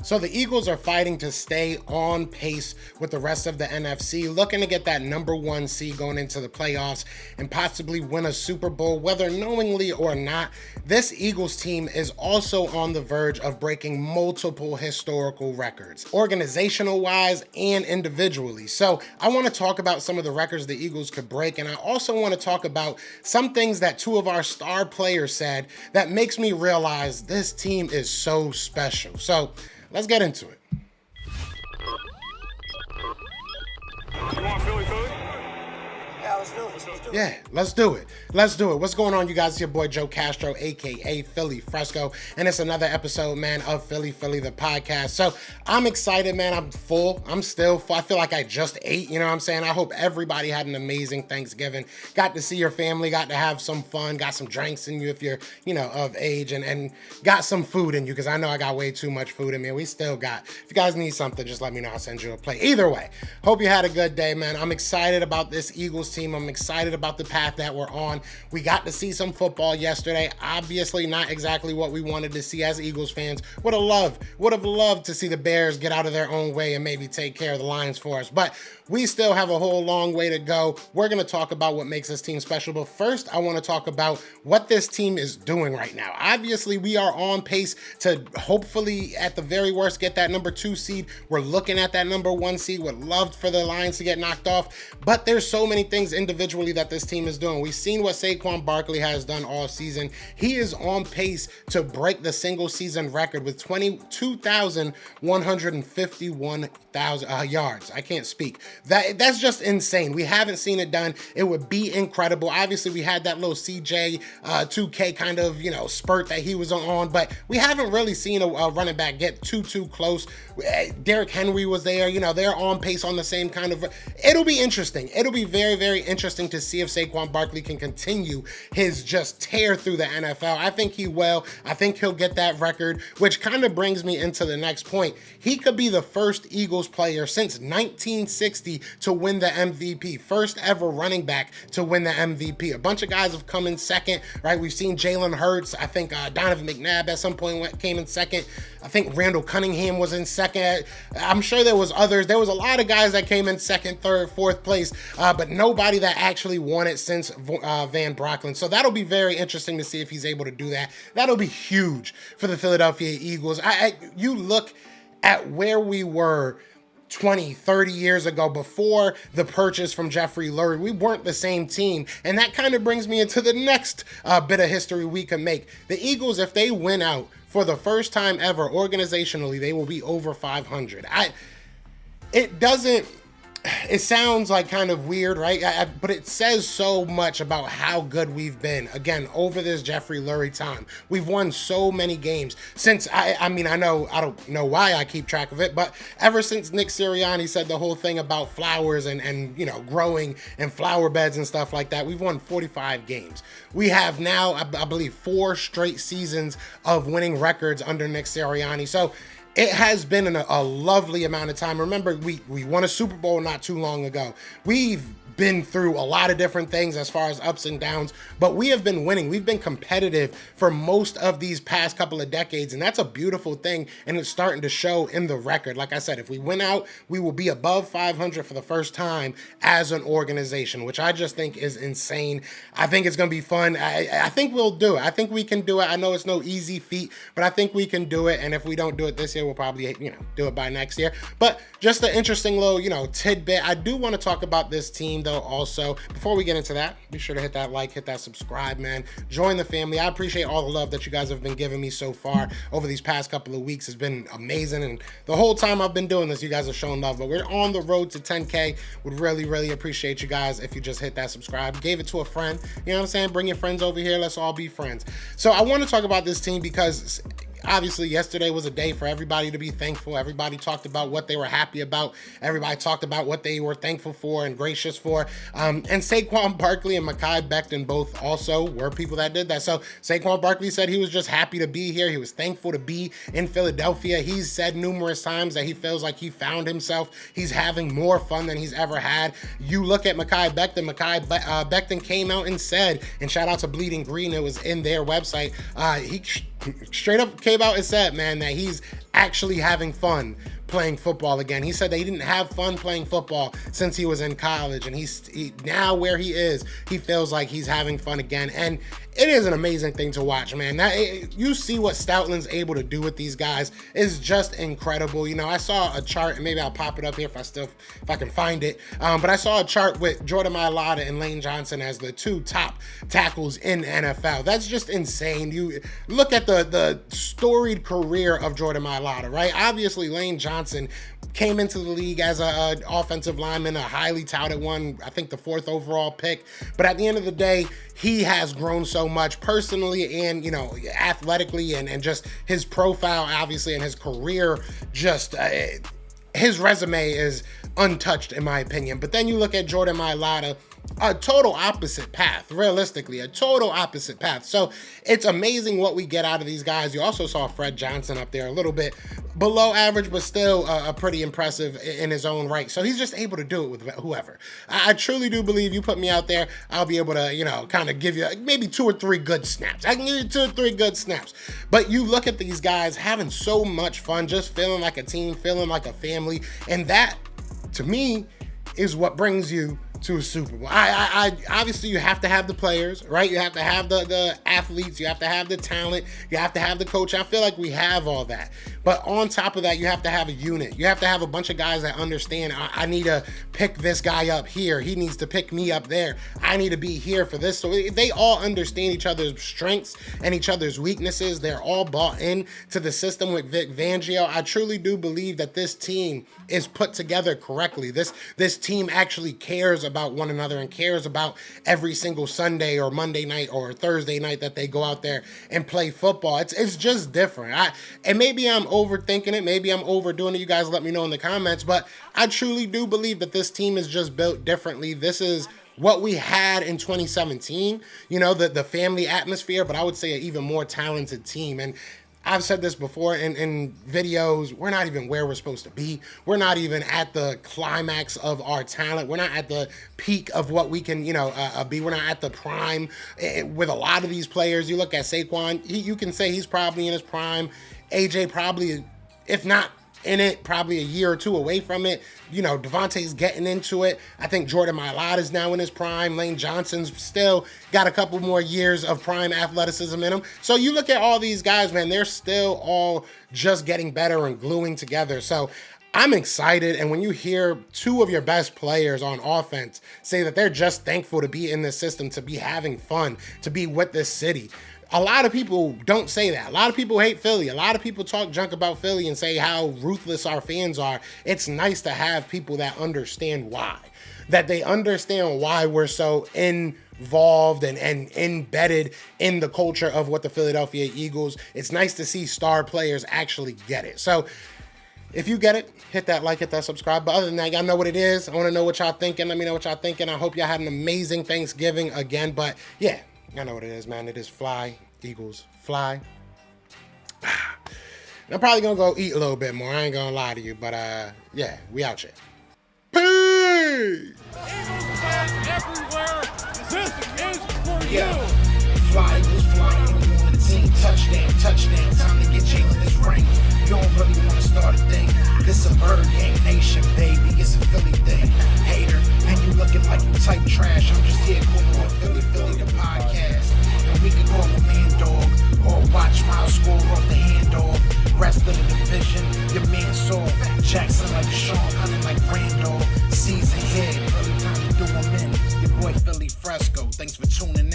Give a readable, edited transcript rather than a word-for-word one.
So the Eagles are fighting to stay on pace with the rest of the NFC, looking to get that number 1 seed going into the playoffs and possibly win a Super Bowl, whether knowingly or not. This Eagles team is also on the verge of breaking multiple historical records, organizational wise and individually. So I want to talk about some of the records the Eagles could break, and I also want to talk about some things that 2 of our star players said that makes me realize this team is so special. So let's get into it. You want Philly? Yeah, let's do it. Let's do it. Yeah, let's do it. Let's do it. What's going on, you guys? It's your boy Joe Castro, aka Philly Fresco, and it's another episode, man, of Philly the podcast. So I'm excited, man. I'm full. I'm still full. I feel like I just ate. You know what I'm saying? I hope everybody had an amazing Thanksgiving. Got to see your family. Got to have some fun. Got some drinks in you if you're, of age, and got some food in you because I know I got way too much food in me. We still got. If you guys need something, just let me know. I'll send you a plate. Either way, hope you had a good day, man. I'm excited about this Eagles team. I'm excited about the path that we're on. We got to see some football yesterday. Obviously not exactly what we wanted to see as Eagles fans. Would have loved to see the Bears get out of their own way and maybe take care of the Lions for us. But we still have a whole long way to go. We're going to talk about what makes this team special. But first, I want to talk about what this team is doing right now. Obviously, we are on pace to hopefully, at the very worst, get that number 2 seed. We're looking at that number 1 seed. Would love for the Lions to get knocked off. But there's so many things individually that this team is doing. We've seen what Saquon Barkley has done all season. He is on pace to break the single season record with 22,151 yards. I can't speak. That's just insane. We haven't seen it done. It would be incredible. Obviously, we had that little CJ 2K kind of, spurt that he was on, but we haven't really seen a running back get too close. Derrick Henry was there. They're on pace on the same kind of. It'll be interesting. It'll be very, very interesting to see if Saquon Barkley can continue his just tear through the NFL. I think he will. I think he'll get that record, which kind of brings me into the next point. He could be the first Eagles player since 1960 to win the MVP. First ever running back to win the MVP. A bunch of guys have come in second, right? We've seen Jalen Hurts. I think Donovan McNabb at some point came in second. I think Randall Cunningham was in second. I'm sure there was others. There was a lot of guys that came in second, third, fourth place, but nobody that actually won it since Van Brocklin. So that'll be very interesting to see if he's able to do that. That'll be huge for the Philadelphia Eagles. You look at where we were 20, 30 years ago before the purchase from Jeffrey Lurie. We weren't the same team. And that kind of brings me into the next bit of history we can make. The Eagles, if they win out for the first time ever organizationally, they will be over 500. It sounds like kind of weird, right? But it says so much about how good we've been, again, over this Jeffrey Lurie time. We've won so many games since, I don't know why I keep track of it, but ever since Nick Sirianni said the whole thing about flowers and growing and flower beds and stuff like that, we've won 45 games. We have now, I believe, 4 straight seasons of winning records under Nick Sirianni. So it has been a lovely amount of time. Remember, we won a Super Bowl not too long ago. We've been through a lot of different things as far as ups and downs, but we have been winning. We've been competitive for most of these past couple of decades, and that's a beautiful thing, and it's starting to show in the record. Like I said, if we win out, we will be above 500 for the first time as an organization, which I just think is insane. I think it's going to be fun. I think we'll do it. I think we can do it. I know it's no easy feat, but I think we can do it, and if we don't do it this year, we'll probably, do it by next year. But just an interesting little, tidbit. I do want to talk about this team, though, also. Before we get into that, be sure to hit that like, hit that subscribe, man. Join the family. I appreciate all the love that you guys have been giving me so far over these past couple of weeks. It's been amazing, and the whole time I've been doing this, you guys have shown love, but we're on the road to 10K. Would really, really appreciate you guys if you just hit that subscribe, gave it to a friend, you know what I'm saying? Bring your friends over here. Let's all be friends. So I want to talk about this team because obviously yesterday was a day for everybody to be thankful. Everybody talked about what they were happy about. Everybody talked about what they were thankful for and gracious for. And Saquon Barkley and Mechi Becton both also were people that did that. So Saquon Barkley said he was just happy to be here. He was thankful to be in Philadelphia. He's said numerous times that he feels like he found himself. He's having more fun than he's ever had. You look at Mechi Becton. Becton came out and said, and shout out to Bleeding Green, it was in their website, he straight up came out and said, man, that he's actually having fun playing football again. He said that he didn't have fun playing football since he was in college, and he now where he is, he feels like he's having fun again. And it is an amazing thing to watch, man. You see what Stoutland's able to do with these guys is just incredible. You know, I saw a chart, and maybe I'll pop it up here if I can find it. But I saw a chart with Jordan Mailata and Lane Johnson as the 2 top tackles in the NFL. That's just insane. You look at the storied career of Jordan Mailata, right? Obviously, Lane Johnson came into the league as an offensive lineman, a highly touted one, I think the 4th overall pick. But at the end of the day, he has grown so much personally and, you know, athletically and just his profile, obviously, and his career, just his resume is untouched in my opinion. But then you look at Jordan Mailata, a total opposite path, realistically, a total opposite path. So it's amazing what we get out of these guys. You also saw Fred Johnson up there, a little bit below average, but still a pretty impressive in his own right. So he's just able to do it with whoever. I truly do believe you put me out there, I'll be able to, you know, kind of give you maybe 2 or 3 good snaps. I can give you 2 or 3 good snaps. But you look at these guys having so much fun, just feeling like a team, feeling like a family. And that, to me, is what brings you to a Super Bowl. I obviously you have to have the players, right? You have to have the athletes, you have to have the talent, you have to have the coach. I feel like we have all that. But on top of that, you have to have a unit. You have to have a bunch of guys that understand, I need to pick this guy up here. He needs to pick me up there. I need to be here for this. So they all understand each other's strengths and each other's weaknesses. They're all bought in to the system with Vic Fangio. I truly do believe that this team is put together correctly. This team actually cares about one another and cares about every single Sunday or Monday night or Thursday night that they go out there and play football. It's just different. And maybe I'm overthinking it. Maybe I'm overdoing it. You guys let me know in the comments. But I truly do believe that this team is just built differently. This is what we had in 2017, you know, the family atmosphere, but I would say an even more talented team. And I've said this before in videos, we're not even where we're supposed to be. We're not even at the climax of our talent. We're not at the peak of what we can, you know, be. We're not at the prime with a lot of these players. You look at Saquon, you can say he's probably in his prime. AJ probably, if not in it, probably a year or 2 away from it. You know, Devontae's getting into it. I think Jordan Mailata is now in his prime. Lane Johnson's still got a couple more years of prime athleticism in him. So you look at all these guys, man, they're still all just getting better and gluing together. So I'm excited. And when you hear 2 of your best players on offense say that they're just thankful to be in this system, to be having fun, to be with this city, a lot of people don't say that. A lot of people hate Philly. A lot of people talk junk about Philly and say how ruthless our fans are. It's nice to have people that understand why. That they understand why we're so involved and embedded in the culture of what the Philadelphia Eagles. It's nice to see star players actually get it. So if you get it, hit that like, hit that subscribe. But other than that, y'all know what it is. I want to know what y'all thinking. Let me know what y'all thinking. I hope y'all had an amazing Thanksgiving again. But yeah, I know what it is, man. It is fly, Eagles, fly. And I'm probably going to go eat a little bit more. I ain't going to lie to you. But, yeah, we out here. Peace! Eagles fans everywhere. This is for Yeah. you. Fly, Eagles fly. You on the team. Touchdown, touchdown. Time to get Jalen this ring. You don't really want to start a thing. This a bird gang nation, baby. It's a Philly thing. Hater, and you looking like you type trash. I'm just here calling on Philly, the podcast. And we can call a man dog or watch Miles score off the handoff. Rest of the division, your man saw Jackson like Sean, hunting like Randall. Season hit, early time to do him in. Your boy Philly Fresco. Thanks for tuning in.